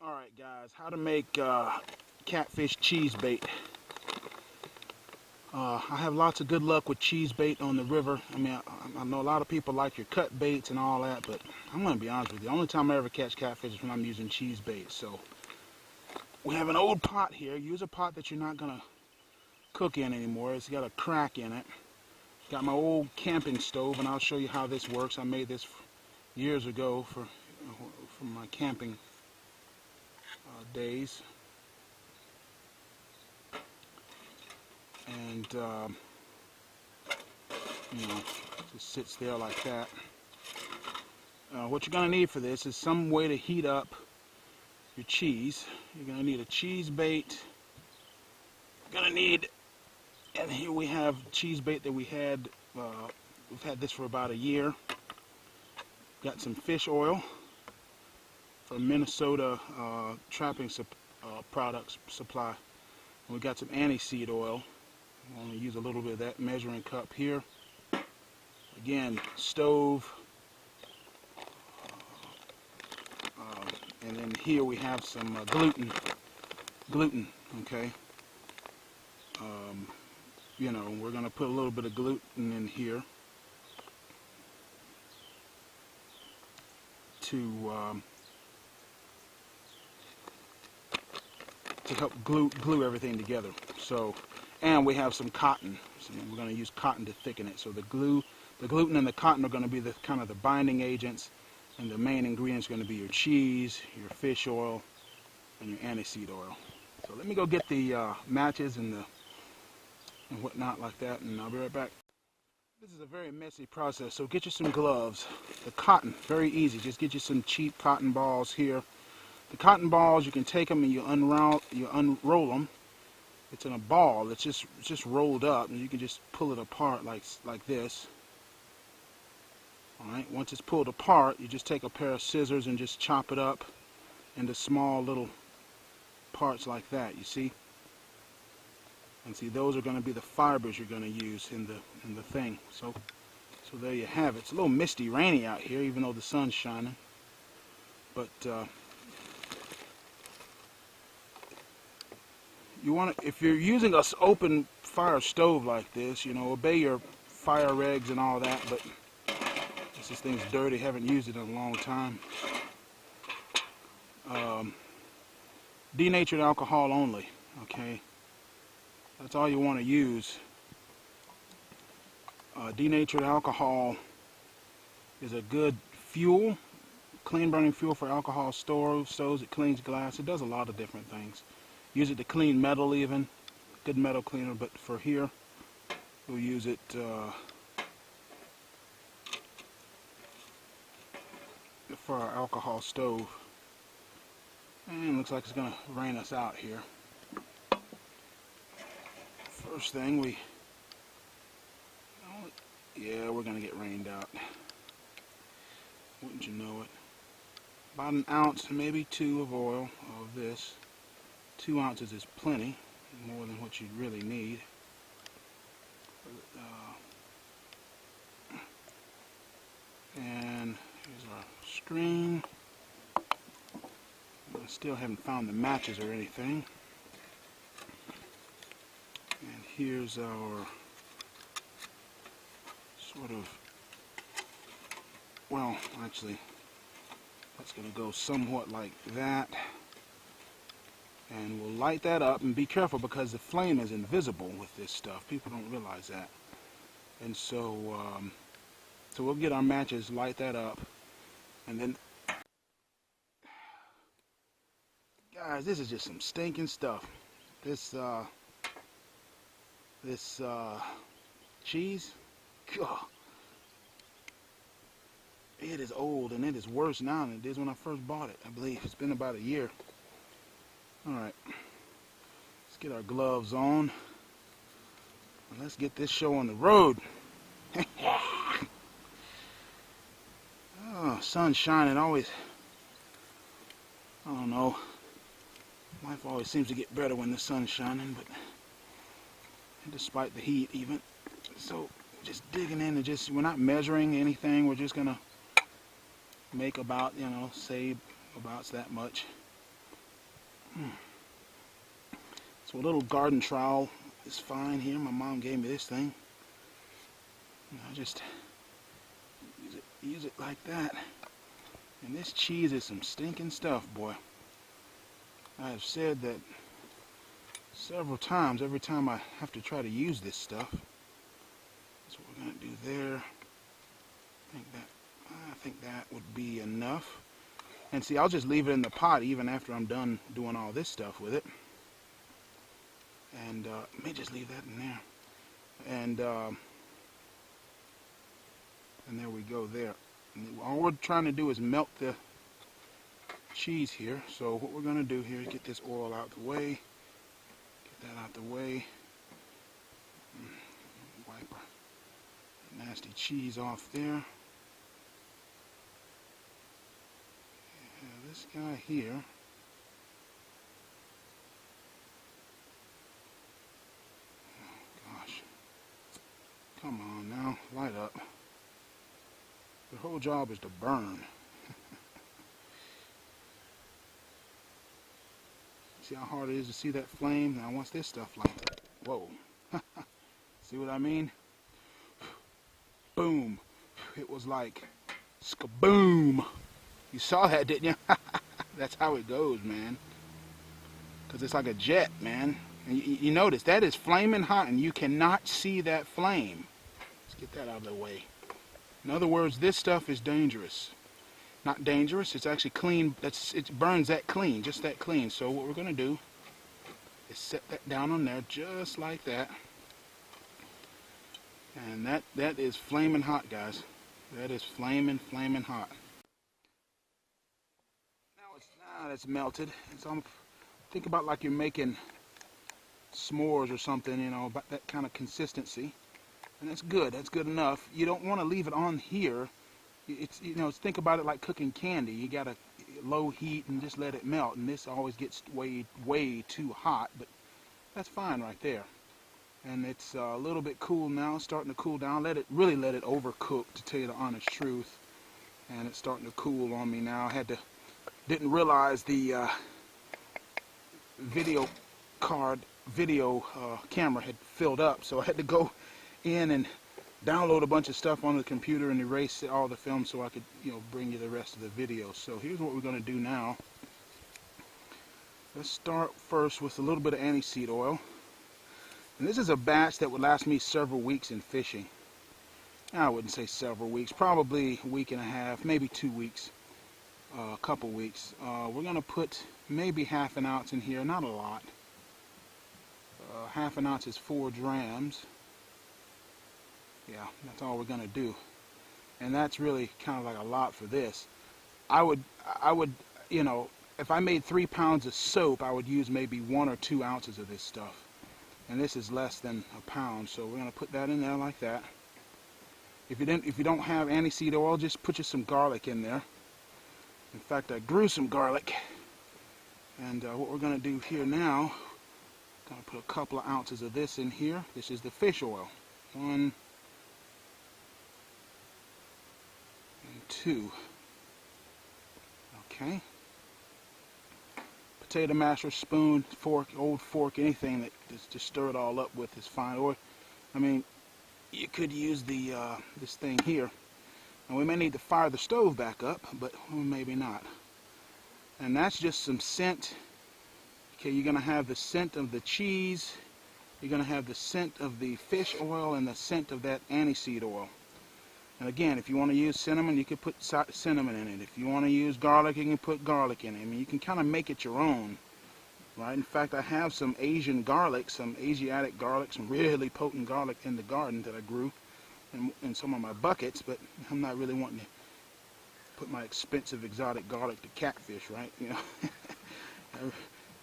Alright guys, how to make catfish cheese bait. I have lots of good luck with cheese bait on the river. I mean, I know a lot of people like your cut baits and all that, but I'm going to be honest with you. The only time I ever catch catfish is when I'm using cheese bait. So we have an old pot here. Use a pot that you're not going to cook in anymore. It's got a crack in it. Got my old camping stove, and I'll show you how this works. I made this years ago for my camping days. And you know, just sits there like that. What you're going to need for this is some way to heat up your cheese. You're going to need a cheese bait. You're going to need, and here we have cheese bait that we had. We've had this for about a year. Got some fish oil from Minnesota trapping products supply. And we got some aniseed oil. I'm going to use a little bit of that measuring cup here. Again, stove. And then here we have some gluten, okay. You know, we're going to put a little bit of gluten in here to help glue everything together. So, and we have some cotton. So we're going to use cotton to thicken it. So the gluten and the cotton are going to be the kind of the binding agents, and the main ingredients are going to be your cheese, your fish oil, and your aniseed oil. So let me go get the matches and whatnot like that, and I'll be right back. This is a very messy process, so get you some gloves. The cotton, very easy. Just get you some cheap cotton balls here. The cotton balls, you can take them and you unroll them. It's in a ball. It's just rolled up, and you can just pull it apart like this. All right. Once it's pulled apart, you just take a pair of scissors and just chop it up into small little parts like that. You see? And see, those are going to be the fibers you're going to use in the thing. So there you have it. It's a little misty, rainy out here, even though the sun's shining. But you want to, if you're using an open fire stove like this, you know, obey your fire regs and all that. But this thing's dirty. Haven't used it in a long time. Denatured alcohol only. Okay. That's all you want to use. Denatured alcohol is a good fuel, clean burning fuel for alcohol stoves. It cleans glass. It does a lot of different things. Use it to clean metal even. Good metal cleaner, but for here, we'll use it for our alcohol stove. And looks like it's going to rain us out here. First thing yeah, we're going to get rained out. Wouldn't you know it? About an ounce, maybe two of oil of this. 2 ounces is plenty, more than what you really need. And here's our screen. I still haven't found the matches or anything. And here's our sort of, well, actually, that's going to go somewhat like that. And we'll light that up, and be careful because the flame is invisible with this stuff. People don't realize that. And so, so we'll get our matches, light that up, and then, guys, this is just some stinking stuff. This cheese, God, it is old, and it is worse now than it is when I first bought it. I believe it's been about a year. Alright, let's get our gloves on, and let's get this show on the road. Oh, sun's shining always. I don't know, life always seems to get better when the sun's shining, but despite the heat even. So just digging in, and we're not measuring anything, we're just gonna make about, you know, say about that much. So a little garden trowel is fine here. My mom gave me this thing. I just use it like that. And this cheese is some stinking stuff, boy. I have said that several times, every time I have to try to use this stuff. That's what we're going to do there. I think that would be enough. And see, I'll just leave it in the pot even after I'm done doing all this stuff with it. And let me just leave that in there. And there we go there. And all we're trying to do is melt the cheese here. So what we're going to do here is get this oil out the way. Get that out the way. Wipe our nasty cheese off there. This guy here, oh gosh, come on now, light up. The whole job is to burn. See how hard it is to see that flame? Now once this stuff lights up, whoa, see what I mean? Boom, it was like skaboom. You saw that, didn't you? That's how it goes, man. Because it's like a jet, man. And you notice, that is flaming hot, and you cannot see that flame. Let's get that out of the way. In other words, this stuff is dangerous. Not dangerous, it's actually clean. It burns that clean, just that clean. So what we're going to do is set that down on there just like that. And that is flaming hot, guys. That is flaming hot. Now it's melted. Think about like you're making s'mores or something, you know, about that kind of consistency. And that's good. That's good enough. You don't want to leave it on here. It's, you know, think about it like cooking candy. You got to low heat and just let it melt. And this always gets way too hot, but that's fine right there. And it's a little bit cool now, starting to cool down. Really let it overcook, to tell you the honest truth. And it's starting to cool on me now. Didn't realize the video camera had filled up, so I had to go in and download a bunch of stuff on the computer and erase all the film so I could, you know, bring you the rest of the video. So here's what we're going to do now. Let's start first with a little bit of aniseed oil. And this is a batch that would last me several weeks in fishing. I wouldn't say several weeks, probably a week and a half, maybe 2 weeks. A couple weeks. We're going to put maybe half an ounce in here, not a lot. Half an ounce is 4 grams. Yeah, that's all we're going to do. And that's really kind of like a lot for this. I would, you know, if I made 3 pounds of soap, I would use maybe 1 or 2 ounces of this stuff. And this is less than a pound, so we're going to put that in there like that. If you don't have aniseed oil, just put you some garlic in there. In fact, I grew some garlic, and what we're going to do here now, going to put a couple of ounces of this in here. This is the fish oil. 1 and 2. Okay. Potato masher, spoon, fork, old fork, anything that just stir it all up with is fine. Or, I mean, you could use the this thing here. And we may need to fire the stove back up, but maybe not. And that's just some scent. Okay, you're going to have the scent of the cheese. You're going to have the scent of the fish oil and the scent of that aniseed oil. And again, if you want to use cinnamon, you could put cinnamon in it. If you want to use garlic, you can put garlic in it. I mean, you can kind of make it your own, right? In fact, I have some Asian garlic, some Asiatic garlic, some really potent garlic in the garden that I grew in some of my buckets, but I'm not really wanting to put my expensive exotic garlic to catfish, right? You know,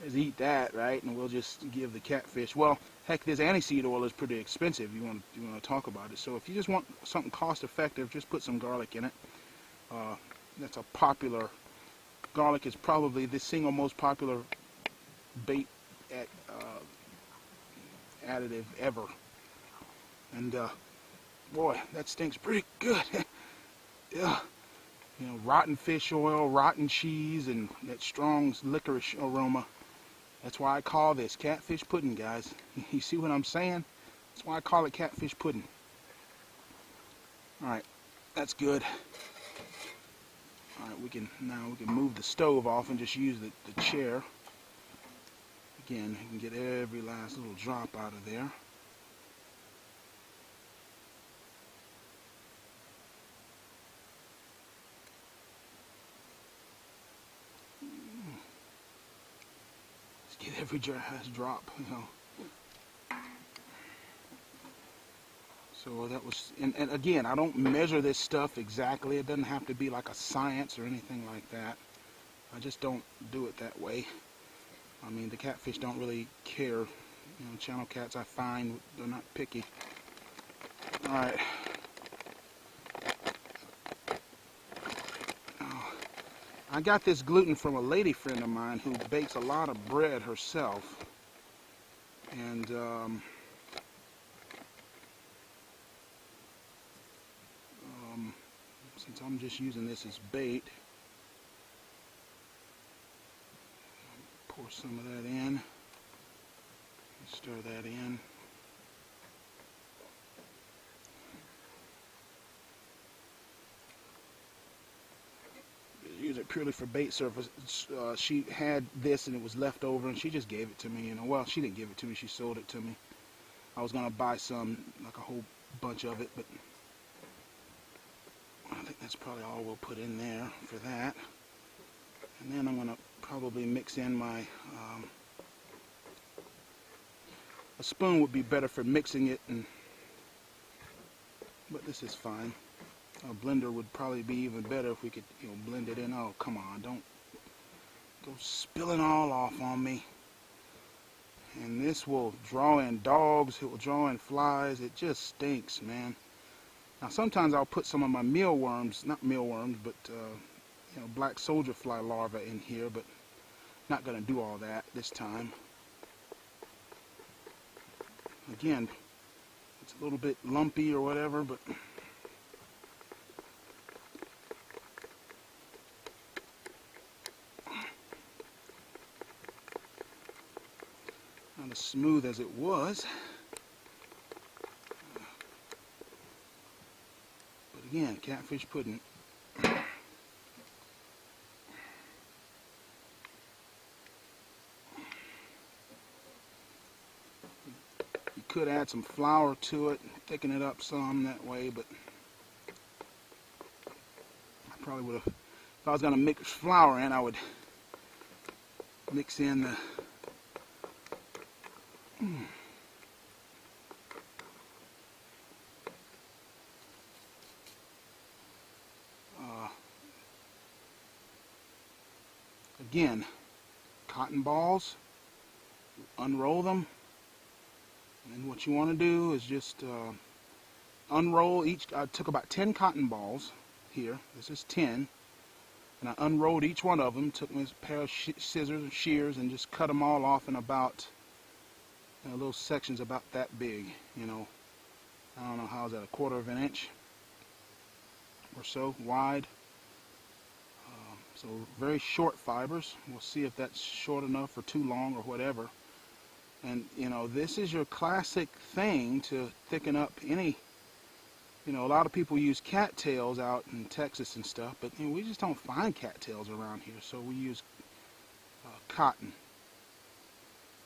just eat that, right? And we'll just give the catfish. Well, heck, this aniseed oil is pretty expensive. You want to talk about it. So if you just want something cost-effective, just put some garlic in it. That's a popular. Garlic is probably the single most popular bait additive ever. And boy, that stinks pretty good. Yeah, you know, rotten fish oil, rotten cheese, and that strong licorice aroma. That's why I call this catfish pudding, guys. You see what I'm saying? That's why I call it catfish pudding. Alright, that's good. Alright, now we can move the stove off and just use the chair. Again, you can get every last little drop out of there. Just get every last drop, you know. So that was, and again, I don't measure this stuff exactly. It doesn't have to be like a science or anything like that. I just don't do it that way. I mean, the catfish don't really care. You know, channel cats, I find, they're not picky. Alright. I got this gluten from a lady friend of mine who bakes a lot of bread herself. And, since I'm just using this as bait, pour some of that in, stir that in. Use it purely for bait surface. She had this and it was left over and she just gave it to me, you know. Well, she didn't give it to me, she sold it to me. I was gonna buy some, like a whole bunch of it, but I think that's probably all we'll put in there for that. And then I'm going to probably mix in my, a spoon would be better for mixing it, but this is fine. A blender would probably be even better if we could, you know, blend it in. Oh, come on, don't go spilling all off on me. And this will draw in dogs, it will draw in flies, it just stinks, man. Now sometimes I'll put some of my mealworms, not mealworms, but you know, black soldier fly larvae in here, but not going to do all that this time. Again, it's a little bit lumpy or whatever, but not as smooth as it was. Again, catfish pudding. You could add some flour to it, thicken it up some that way, but I probably would have, if I was going to mix flour in, I would mix in the again, cotton balls, unroll them, and what you want to do is just unroll each. I took about 10 cotton balls here, this is 10, and I unrolled each one of them, took me a pair of scissors and shears and just cut them all off in about, you know, little sections about that big, you know. I don't know, how's that, a quarter of an inch or so wide. So very short fibers. We'll see if that's short enough or too long or whatever. And you know, this is your classic thing to thicken up any, you know, a lot of people use cattails out in Texas and stuff, but you know, we just don't find cattails around here, so we use cotton.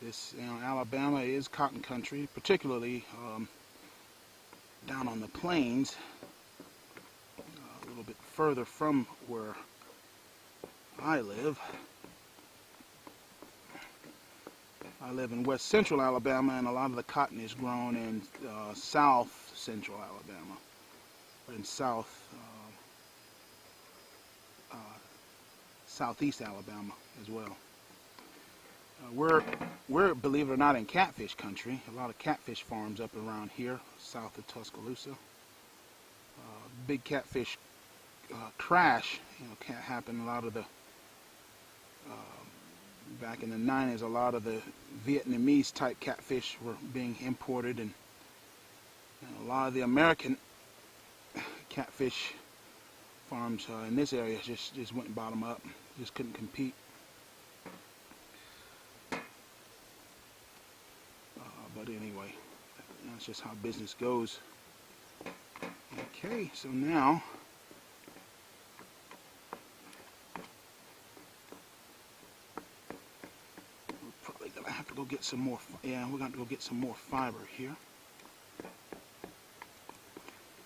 This, you know, Alabama is cotton country, particularly down on the plains, a little bit further from where I live. I live in west central Alabama, and a lot of the cotton is grown in south central Alabama, or in southeast Alabama as well. We're, believe it or not, in catfish country. A lot of catfish farms up around here, south of Tuscaloosa. Big catfish crash, you know, happened. A lot of the back in the 90s, a lot of the Vietnamese type catfish were being imported, and a lot of the American catfish farms in this area just went bottom up, just couldn't compete. That's just how business goes. Okay, so now we're probably gonna have to go get some more. Yeah, we're going to go get some more fiber here.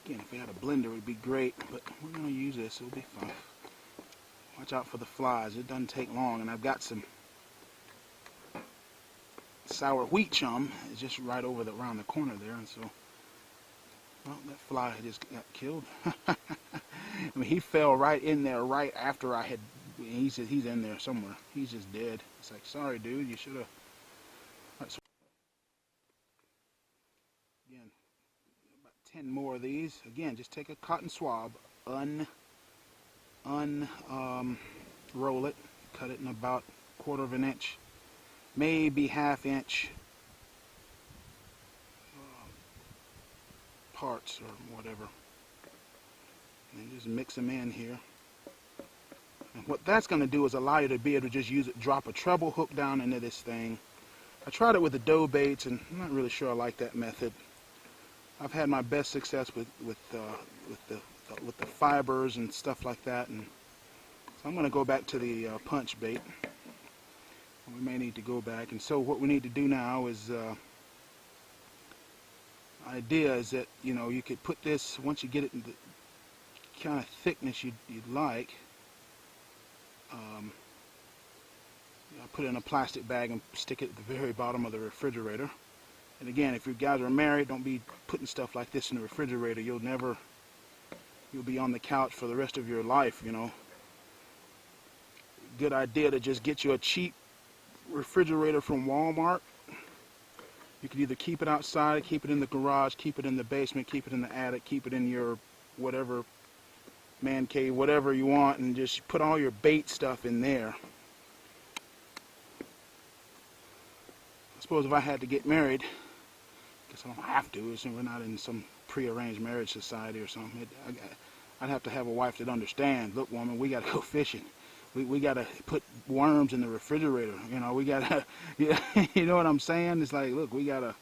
Again, if we had a blender, it would be great, but we're going to use this. It'll be fun. Watch out for the flies. It doesn't take long, and I've got some sour wheat chum. It's just right over around the corner there, and so, well, that fly just got killed. I mean, he fell right in there right after I had. He's in there somewhere. He's just dead. It's like, sorry, dude, you should have. Right, so again, about 10 more of these. Again, just take a cotton swab, roll it, cut it in about 1/4 of an inch, maybe 1/2 inch parts or whatever, and just mix them in here. And what that's going to do is allow you to be able to just use it, drop a treble hook down into this thing. I tried it with the dough baits, and I'm not really sure I like that method. I've had my best success with the fibers and stuff like that, and so I'm going to go back to the punch bait. We may need to go back, and so what we need to do now is idea is that, you know, you could put this, once you get it in the kind of thickness you'd like, put it in a plastic bag and stick it at the very bottom of the refrigerator. And again, if you guys are married, don't be putting stuff like this in the refrigerator. You'll be on the couch for the rest of your life, you know. Good idea to just get you a cheap refrigerator from Walmart. You could either keep it outside, keep it in the garage, keep it in the basement, keep it in the attic, keep it in your whatever man cave, whatever you want, and just put all your bait stuff in there. I suppose if I had to get married, I guess I don't have to, we're not in some prearranged marriage society or something. I'd have to have a wife that understands, look, woman, we got to go fishing. We got to put worms in the refrigerator, you know, we got to, you know what I'm saying? It's like, look, we got to,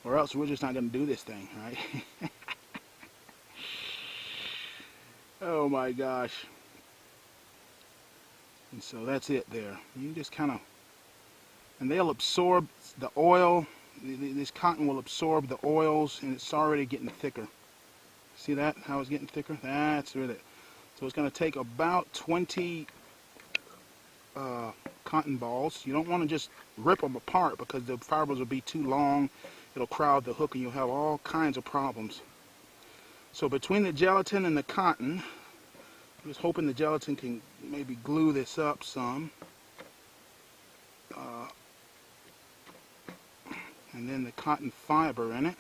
or else we're just not going to do this thing, right? Oh my gosh. And so that's it there. You just kind of, and they'll absorb the oil. This cotton will absorb the oils, and it's already getting thicker. See that, how it's getting thicker? That's really it. So it's going to take about 20 cotton balls. You don't want to just rip them apart because the fibers will be too long. It'll crowd the hook and you'll have all kinds of problems. So between the gelatin and the cotton, I'm just hoping the gelatin can maybe glue this up some. And then the cotton fiber in it.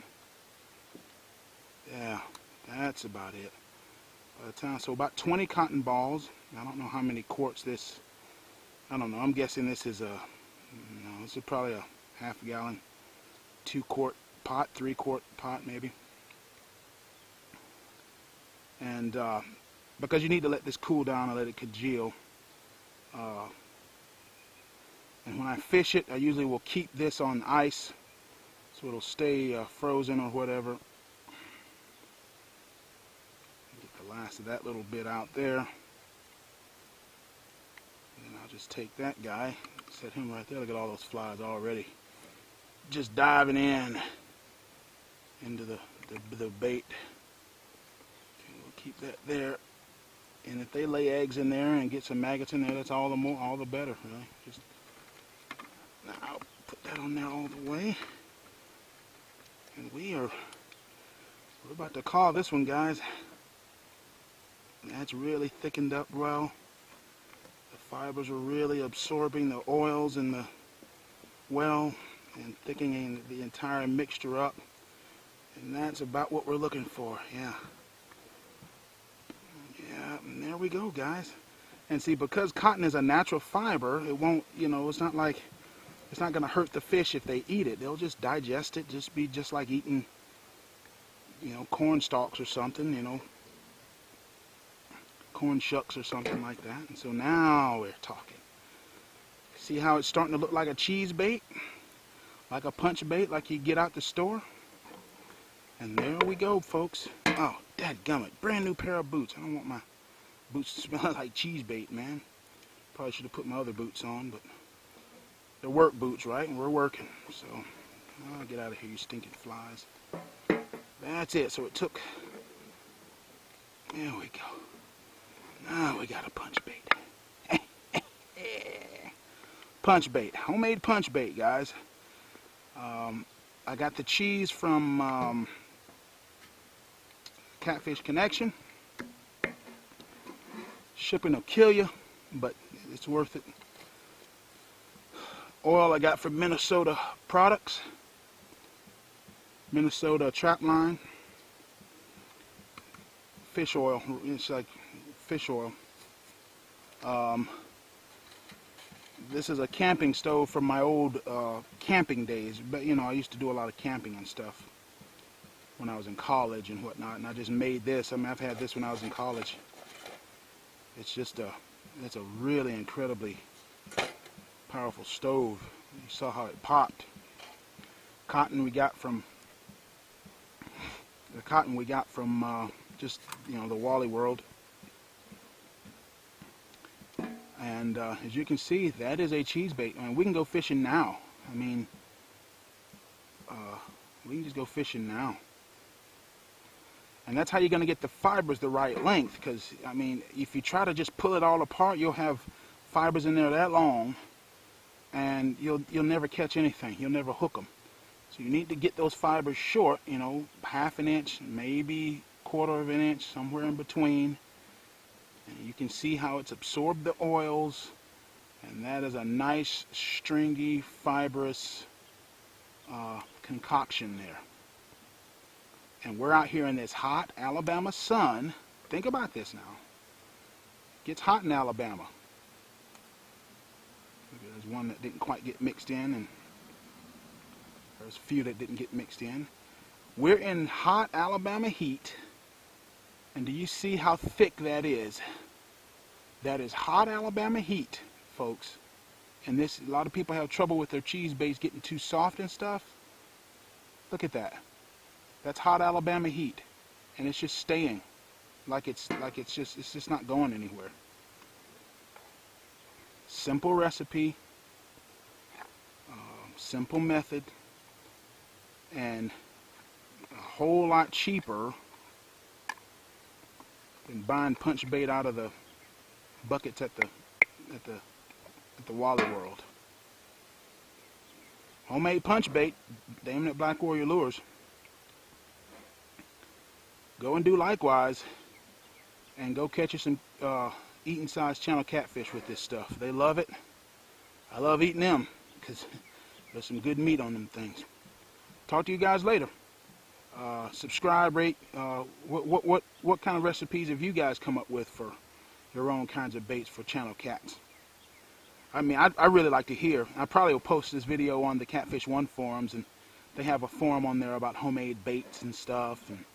Yeah, that's about it. By the time, so about 20 cotton balls. I don't know how many quarts this, I don't know, I'm guessing this is this is probably a 1/2 gallon, 2-quart pot, 3-quart pot maybe. And because you need to let this cool down and let it congeal. And when I fish it, I usually will keep this on ice so it'll stay frozen or whatever. Get the last of that little bit out there. And then I'll just take that guy, set him right there. Look at all those flies already. Just diving into the bait. Okay, we'll keep that there. And if they lay eggs in there and get some maggots in there, that's all the better, really. Just now I'll put that on there all the way. And we're about to call this one, guys. That's really thickened up well. The fibers are really absorbing the oils in the well and thickening the entire mixture up. And that's about what we're looking for, yeah. Yeah, and there we go, guys. And see, because cotton is a natural fiber, it won't, you know, it's not like, it's not going to hurt the fish if they eat it. They'll just digest it, just be just like eating, you know, corn stalks or something, you know, corn shucks or something like that. And so now we're talking. See how it's starting to look like a cheese bait? Like a punch bait like you get out the store? And there we go, folks. Oh, dadgummit. Brand new pair of boots. I don't want my boots to smell like cheese bait, man. Probably should have put my other boots on, but they're work boots, right? And we're working. So, I'll get out of here, you stinking flies. That's it. So it took... There we go. Now we got a punch bait. Punch bait. Homemade punch bait, guys. I got the cheese from Catfish Connection. Shipping will kill you, but it's worth it. Oil I got from Minnesota Products. Minnesota Trap Line. Fish oil. It's like fish oil. This is a camping stove from my old camping days. But you know, I used to do a lot of camping and stuff when I was in college and whatnot. And I just made this. I mean, I've had this when I was in college. It's just it's a really incredibly powerful stove. You saw how it popped. Cotton we got from just, you know, the Wally World. And as you can see, that is a cheese bait. I mean, we can go fishing now. I mean, we can just go fishing now. And that's how you're going to get the fibers the right length. Because, I mean, if you try to just pull it all apart, you'll have fibers in there that long. And you'll never catch anything. You'll never hook them. So you need to get those fibers short, you know, 1/2 inch, maybe 1/4 inch, somewhere in between. And you can see how it's absorbed the oils. And that is a nice, stringy, fibrous concoction there. And we're out here in this hot Alabama sun. Think about this now. It gets hot in Alabama. There's one that didn't quite get mixed in, and there's a few that didn't get mixed in. We're in hot Alabama heat. And do you see how thick that is? That is hot Alabama heat, folks. And this, a lot of people have trouble with their cheese baits getting too soft and stuff. Look at that. That's hot Alabama heat, and it's just staying, it's just not going anywhere. Simple recipe, simple method, and a whole lot cheaper than buying punch bait out of the buckets at the Wally World. Homemade punch bait, Damn It Black Warrior Lures. Go and do likewise, and go catch you some eating size channel catfish with this stuff. They love it. I love eating them because there's some good meat on them things. Talk to you guys later. Subscribe, rate. What kind of recipes have you guys come up with for your own kinds of baits for channel cats? I mean, I really like to hear. I probably will post this video on the Catfish 1 forums, and they have a forum on there about homemade baits and stuff. And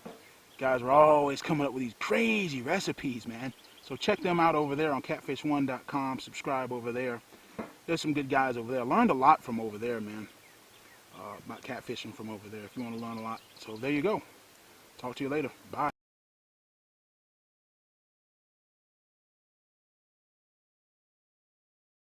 guys are always coming up with these crazy recipes, man. So check them out over there on catfish1.com. Subscribe over there. There's some good guys over there. I learned a lot from over there, man. About catfishing from over there, if you want to learn a lot. So there you go. Talk to you later. Bye.